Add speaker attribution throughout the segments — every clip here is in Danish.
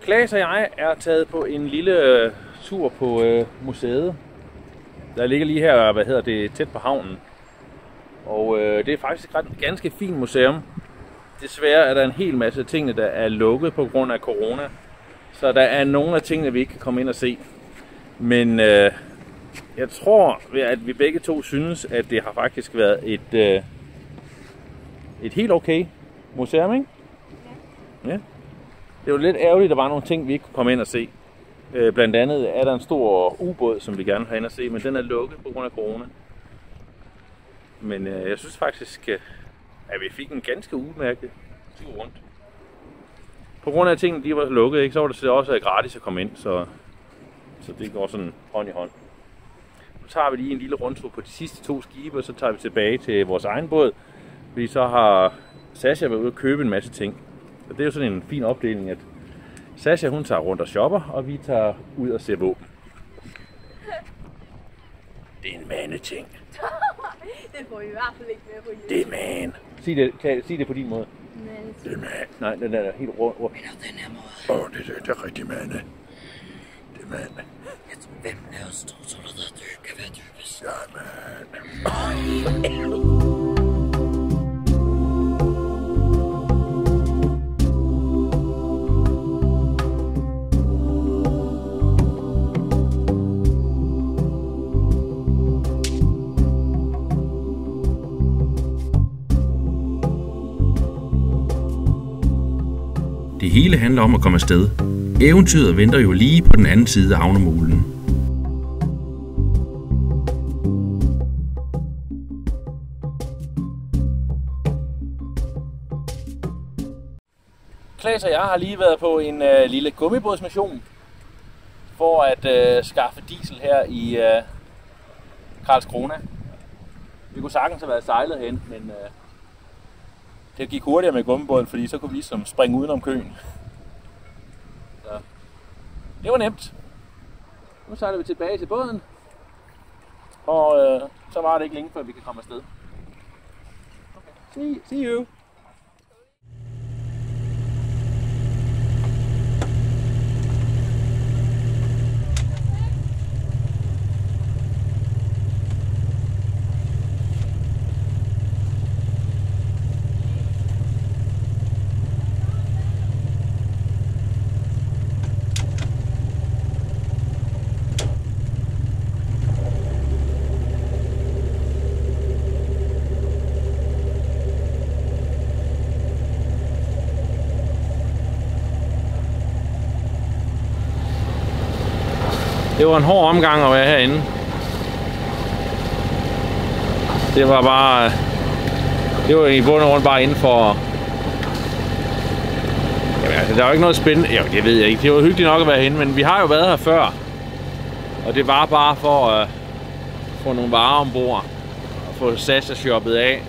Speaker 1: Klaas og jeg er taget på en lille tur på museet. Der ligger lige her, tæt på havnen. Og det er faktisk et ganske fint museum. Desværre er der en hel masse ting, der er lukket på grund af corona. Så der er nogle af tingene, vi ikke kan komme ind og se. Men jeg tror, at vi begge to synes, at det har faktisk været et helt okay museum, ikke? Ja. Det var lidt ærgerligt, at der var nogle ting, vi ikke kunne komme ind og se. Blandt andet er der en stor ubåd, som vi gerne vil have ind og se, men den er lukket på grund af corona. Men jeg synes faktisk, at vi fik en ganske udmærket tur rundt. På grund af, at tingene de var lukket, ikke, så var det også gratis at komme ind, så det går sådan hånd i hånd. Nu tager vi lige en lille rundtur på de sidste 2 skibe, og så tager vi tilbage til vores egen båd. Fordi så har Sasha været ude og købe en masse ting. Så det er jo sådan en fin opdeling, at Sasha hun tager rundt og shopper, og vi tager ud og ser våben. Det er en mandeting.
Speaker 2: Det får vi i hvert fald ikke med på hjemme.
Speaker 1: Det er man. Sig det på din måde.
Speaker 2: Man.
Speaker 1: Det er man. Nej, den er helt rundt.
Speaker 2: Men den her måde.
Speaker 1: Det er rigtig mande. Det er mand.
Speaker 2: Jeg tror, hvem af os tror du, der kan være dybest?
Speaker 1: Ja, mand.
Speaker 3: Det hele handler om at komme afsted. Eventyret venter jo lige på den anden side af havnemolen.
Speaker 1: Klaas og jeg har lige været på en lille gummibådsmission for at skaffe diesel her i Karlskrona. Vi kunne sagtens have været sejlet hen, men det gik hurtigere med gummibåden, fordi så kunne vi ligesom springe udenom køen. Så det var nemt. Nu sejler vi tilbage til båden, og så var det ikke længe før vi kan komme afsted. Okay. See you! Det var en hård omgang at være herinde. Det var i bund og grund bare inden for... Jamen, altså, der var ikke noget spændende. Jo, det ved jeg ikke. Det var hyggeligt nok at være herinde, men vi har jo været her før. Og det var bare for at få nogle varer ombord og få Sasha shoppet af.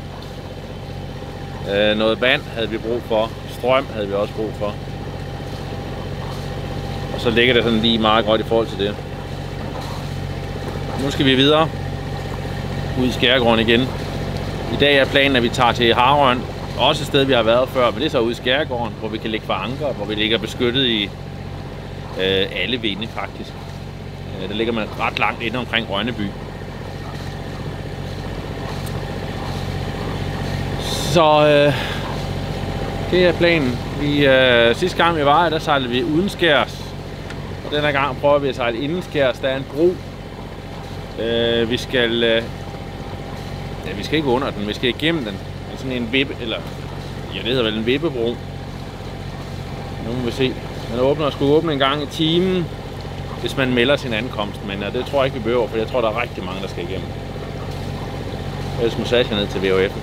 Speaker 1: Noget vand havde vi brug for. Strøm havde vi også brug for. Og så ligger det sådan lige meget godt i forhold til det. Nu skal vi videre ud i Skærgården igen. I dag er planen, at vi tager til Harøen. Også et sted, vi har været før, men det er så ude i Skærgården, hvor vi kan ligge for anker, hvor vi ligger beskyttet i alle vinde faktisk. Der ligger man ret langt inde omkring Rønneby. Så det er planen. Sidste gang vi var her, der sejlede vi udenskærs. Og denne gang prøver vi at sejle indenskærs. Der er en bro. Vi skal ikke under den, vi skal igennem den. Det er sådan en vippe, eller ja, det hedder vel en vippebro. Nu må vi se. Den skulle åbne en gang i timen, hvis man melder sin ankomst. Men det tror jeg ikke, vi behøver, for jeg tror, der er rigtig mange, der skal igennem. Ellers må Sasha ned til VHF.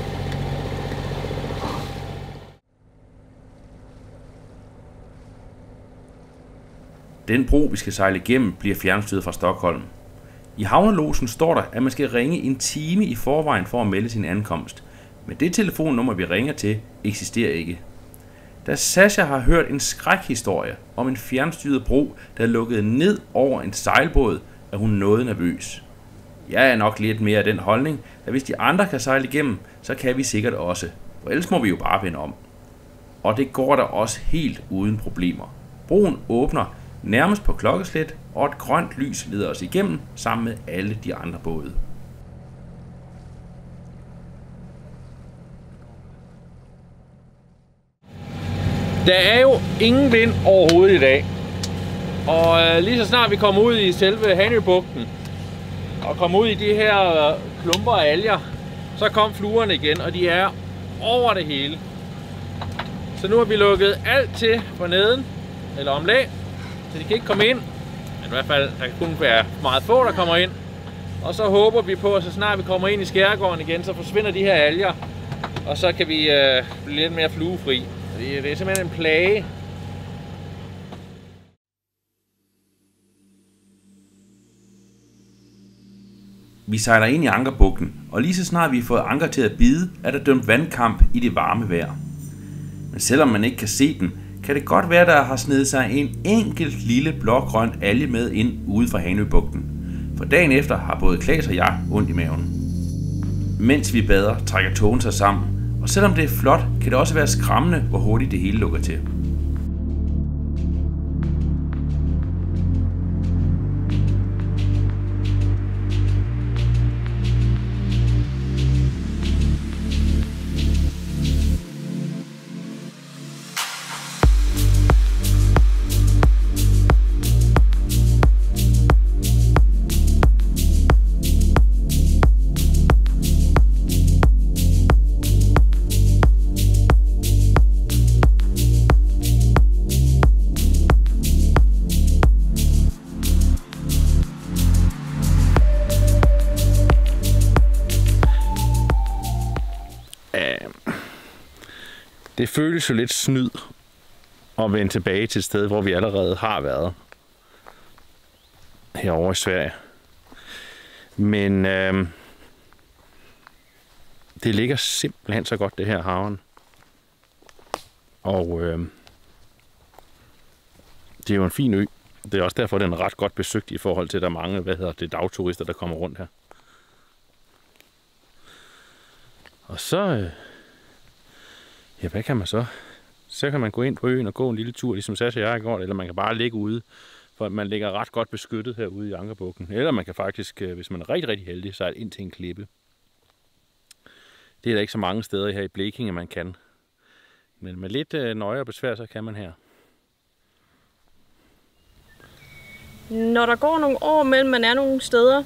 Speaker 3: Den bro, vi skal sejle igennem, bliver fjernstyret fra Stockholm. I havnelosen står der, at man skal ringe en time i forvejen for at melde sin ankomst. Men det telefonnummer, vi ringer til, eksisterer ikke. Da Sasha har hørt en skrækhistorie om en fjernstyret bro, der lukkede ned over en sejlbåd, er hun noget nervøs. Jeg er nok lidt mere af den holdning, at hvis de andre kan sejle igennem, så kan vi sikkert også. For ellers må vi jo bare vende om. Og det går der også helt uden problemer. Broen åbner nærmest på klokkeslæt, og et grønt lys leder os igennem sammen med alle de andre både.
Speaker 1: Der er jo ingen vind overhovedet i dag. Og lige så snart vi kommer ud i selve Hanøbugten og kommer ud i de her klumper af alger, så kom fluerne igen, og de er over det hele. Så nu har vi lukket alt til for neden, eller omlag, så de kan ikke komme ind. Men i hvert fald, der kan kun være meget få, der kommer ind. Og så håber vi på, at så snart vi kommer ind i skærgården igen, så forsvinder de her alger, og så kan vi blive lidt mere fluefri. Det er simpelthen en plage.
Speaker 3: Vi sejler ind i Ankerbugten, og lige så snart vi har fået anker til at bide, er der dømt vandkamp i det varme vejr. Men selvom man ikke kan se den, kan det godt være, der har snedet sig en enkelt lille blågrøn alge med ind ude fra Hanøbugten. For dagen efter har både Klaas og jeg ondt i maven. Mens vi bader, trækker tågen sig sammen, og selvom det er flot, kan det også være skræmmende, hvor hurtigt det hele lukker til.
Speaker 1: Det føles jo lidt snyd at vende tilbage til et sted, hvor vi allerede har været. Herovre i Sverige. Men det ligger simpelthen så godt, det her havn. Og det er jo en fin ø. Det er også derfor, den er ret godt besøgt i forhold til, at der er mange, dagturister, der kommer rundt her. Og så... ja, hvad kan man så? Så kan man gå ind på øen og gå en lille tur, ligesom Sasha og jeg går, eller man kan bare ligge ude, for man ligger ret godt beskyttet herude i Ankerbugten. Eller man kan faktisk, hvis man er rigtig, rigtig heldig, sejle ind til en klippe. Det er der ikke så mange steder her i Blekinge, man kan. Men med lidt nøje og besvær, så kan man her.
Speaker 4: Når der går nogle år mellem man er nogle steder,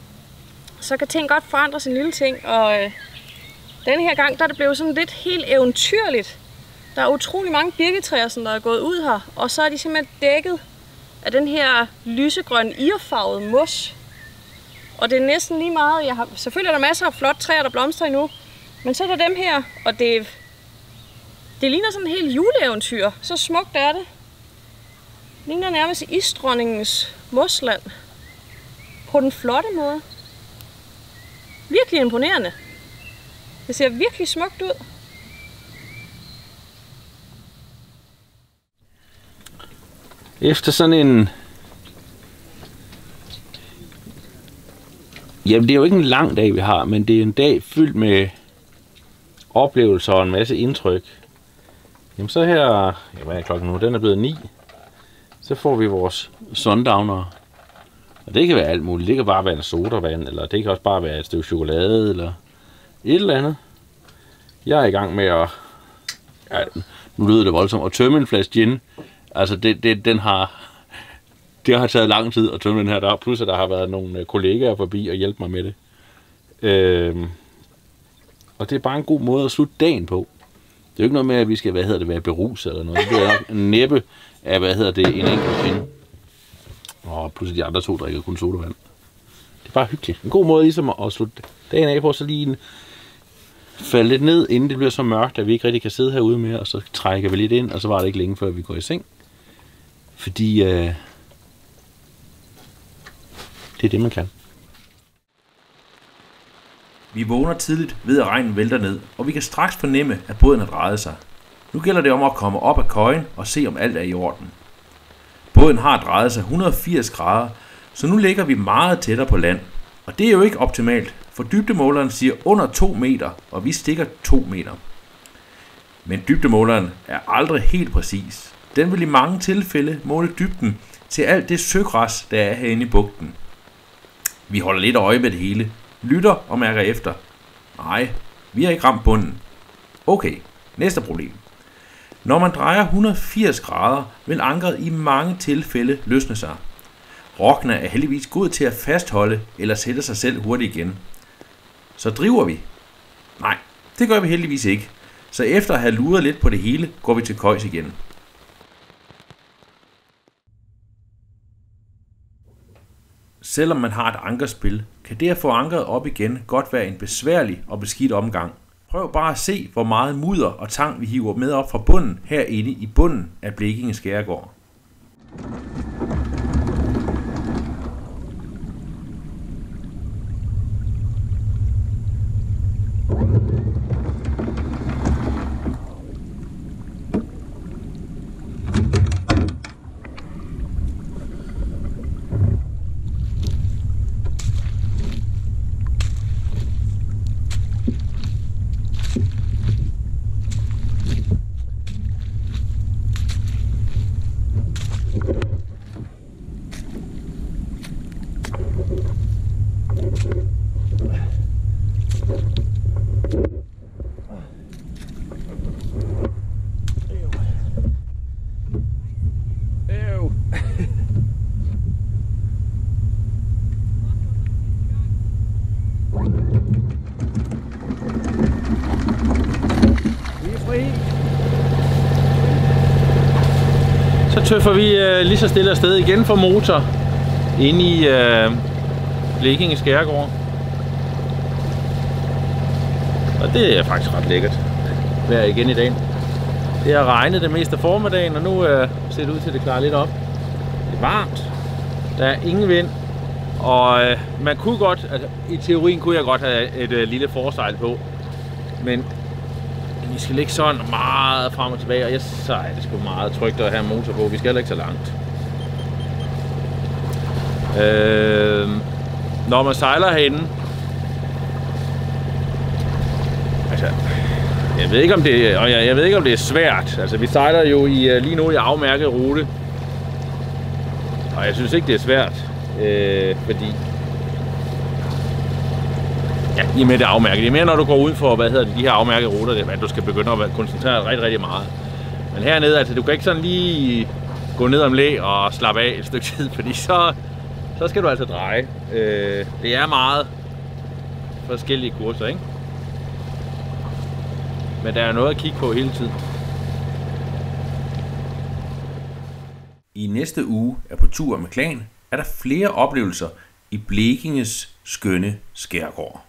Speaker 4: så kan ting godt forandre sig en lille ting, og denne her gang, der er det blevet sådan lidt helt eventyrligt. Der er utrolig mange birketræer, som der er gået ud her, og så er de simpelthen dækket af den her lysegrønne irfarvede mos. Og det er næsten lige meget, selvfølgelig er der masser af flotte træer, der blomstrer endnu, men så er der dem her, og det ligner sådan en helt juleeventyr. Så smukt er det. Det ligner nærmest isdronningens mosland. På den flotte måde. Virkelig imponerende. Det ser virkelig smukt ud.
Speaker 1: Efter sådan en... jamen, det er jo ikke en lang dag, vi har, men det er en dag fyldt med oplevelser og en masse indtryk. Jamen så her... ja, hvad er klokken nu? Den er blevet 9. Så får vi vores sundowner. Og det kan være alt muligt. Det kan bare være en sodavand, eller det kan også bare være et stykke chokolade, eller et eller andet. Jeg er i gang med at... ja, nu lyder det voldsomt. At tømme en flaske gin. Altså, det har taget lang tid at tømme den her. Der plus, at der har været nogle kollegaer forbi og hjælpe mig med det. Og det er bare en god måde at slutte dagen på. Det er jo ikke noget med, at vi skal, være beruset eller noget. Det er en næppe af, en enkelt pind. Og pludselig de andre to drikker kun sodavand. Det er bare hyggeligt. En god måde ligesom at slutte dagen af på, så lige falde lidt ned, inden det bliver så mørkt, at vi ikke rigtig kan sidde herude mere, og så trækker vi lidt ind, og så var det ikke længe før vi går i seng. Fordi det er det, man kan.
Speaker 3: Vi vågner tidligt ved, at regnen vælter ned, og vi kan straks fornemme, at båden har drejet sig. Nu gælder det om at komme op af køjen og se, om alt er i orden. Båden har drejet sig 180 grader, så nu ligger vi meget tættere på land. Og det er jo ikke optimalt, for dybdemåleren siger under 2 meter, og vi stikker 2 meter. Men dybdemåleren er aldrig helt præcis. Den vil i mange tilfælde måle dybden til alt det søgræs, der er herinde i bugten. Vi holder lidt øje med det hele, lytter og mærker efter. Nej, vi har ikke ramt bunden. Okay, næste problem. Når man drejer 180 grader, vil ankeret i mange tilfælde løsne sig. Rokkene er heldigvis god til at fastholde eller sætte sig selv hurtigt igen. Så driver vi? Nej, det gør vi heldigvis ikke. Så efter at have luret lidt på det hele, går vi til køjs igen. Selvom man har et ankerspil, kan det at få ankeret op igen godt være en besværlig og beskidt omgang. Prøv bare at se, hvor meget mudder og tang vi hiver med op fra bunden herinde i bunden af Blekinge Skærgård.
Speaker 1: Så tøffer vi lige så stille afsted igen for motor inde i Blekinge Skærgård. Og det er faktisk ret lækkert vejr igen i dag. Det har regnet det meste af formiddagen, og nu ser det ud til, at det klarer lidt op. Det er varmt, der er ingen vind, og man kunne godt, altså i teorien kunne jeg godt have et lille forsejl på, men vi skal ligge sådan meget frem og tilbage, og så er det sgu meget trygt at have en motor på. Vi skal heller ikke så langt. Når man sejler herinde, altså, jeg ved ikke om det er svært. Altså, vi sejler jo lige nu i afmærket rute, og jeg synes ikke det er svært, fordi ja, i og med det afmærket. Det er mere, når du går ud for, de her afmærkede ruter, det er, at du skal begynde at koncentrere dig rigtig, rigtig meget. Men hernede, altså, du kan ikke sådan lige gå ned om læ og slappe af et stykke tid, fordi så skal du altså dreje. Det er meget forskellige kurser, ikke? Men der er noget at kigge på hele tiden.
Speaker 3: I næste uge er på tur med Klan, er der flere oplevelser i Blekinges skønne skærgård.